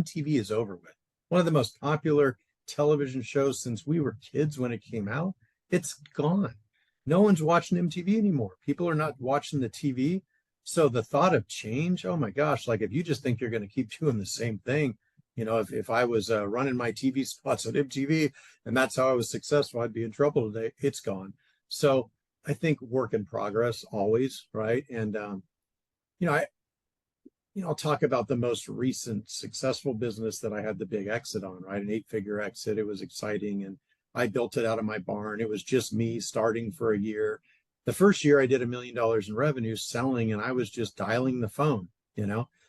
MTV is over with. One of the most popular television shows since we were kids when it came out, it's gone. No one's watching MTV anymore. People are not watching the TV. So the thought of change, oh my gosh, like if you just think you're going to keep doing the same thing, if I was running my TV spots on MTV and that's how I was successful, I'd be in trouble today. It's gone. So I think work in progress always, right? And you know, I I'll talk about the most recent successful business that I had the big exit on, right? An 8-figure exit. It was exciting, and I built it out of my barn. It was just me starting for a year. The first year I did $1 million in revenue selling, and I was just dialing the phone.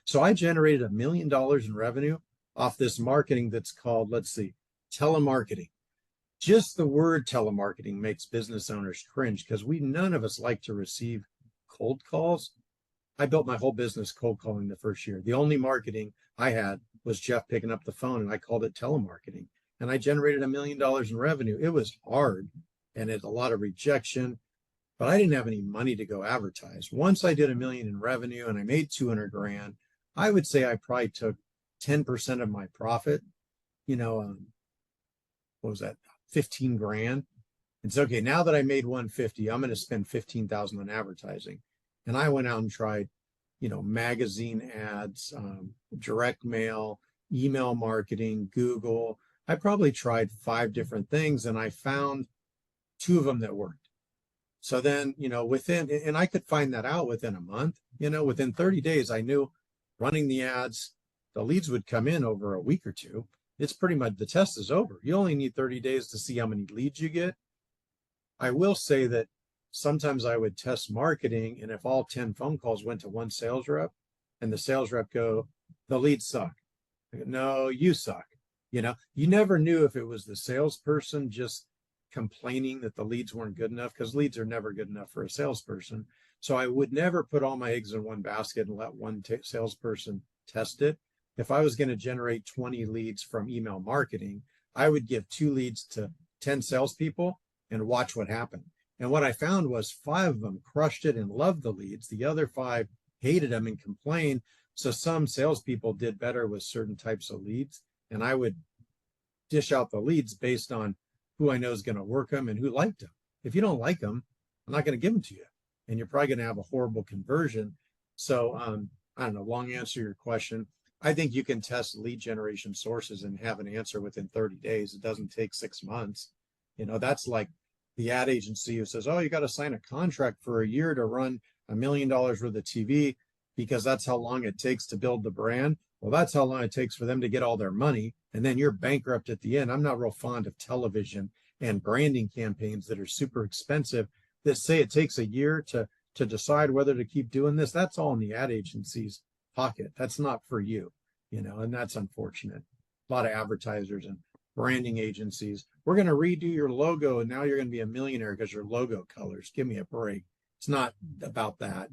So I generated $1 million in revenue off this marketing that's called, let's see, telemarketing. Just the word telemarketing makes business owners cringe because none of us like to receive cold calls. I built my whole business cold calling the first year. The only marketing I had was Jeff picking up the phone, and I called it telemarketing. And I generated $1 million in revenue. It was hard and it a lot of rejection, but I didn't have any money to go advertise. Once I did $1 million in revenue and I made 200 grand, I would say I probably took 10% of my profit. What was that? 15 grand. And so, okay, now that I made 150, I'm going to spend 15,000 on advertising. And I went out and tried, magazine ads, direct mail, email marketing, Google. I probably tried 5 different things, and I found 2 of them that worked. So then, and I could find that out within a month. Within 30 days, I knew running the ads, the leads would come in over a week or 2. It's pretty much, the test is over. You only need 30 days to see how many leads you get. I will say that sometimes I would test marketing, and if all 10 phone calls went to one sales rep and the sales rep go, the leads suck. I go, no, you suck. You never knew if it was the salesperson just complaining that the leads weren't good enough, because leads are never good enough for a salesperson. So I would never put all my eggs in one basket and let one salesperson test it. If I was going to generate 20 leads from email marketing, I would give 2 leads to 10 salespeople and watch what happened. And what I found was 5 of them crushed it and loved the leads. The other 5 hated them and complained. So some salespeople did better with certain types of leads. And I would dish out the leads based on who I know is going to work them and who liked them. If you don't like them, I'm not going to give them to you. And you're probably going to have a horrible conversion. So I don't know, long answer to your question. I think you can test lead generation sources and have an answer within 30 days. It doesn't take 6 months. That's like the ad agency who says, oh, you got to sign a contract for a year to run $1 million worth of TV because that's how long it takes to build the brand. Well, that's how long it takes for them to get all their money. And then you're bankrupt at the end. I'm not real fond of television and branding campaigns that are super expensive that say it takes a year to decide whether to keep doing this. That's all in the ad agency's pocket. That's not for you, and that's unfortunate. A lot of advertisers and branding agencies, we're going to redo your logo and now you're going to be a millionaire because your logo colors. Give me a break. It's not about that.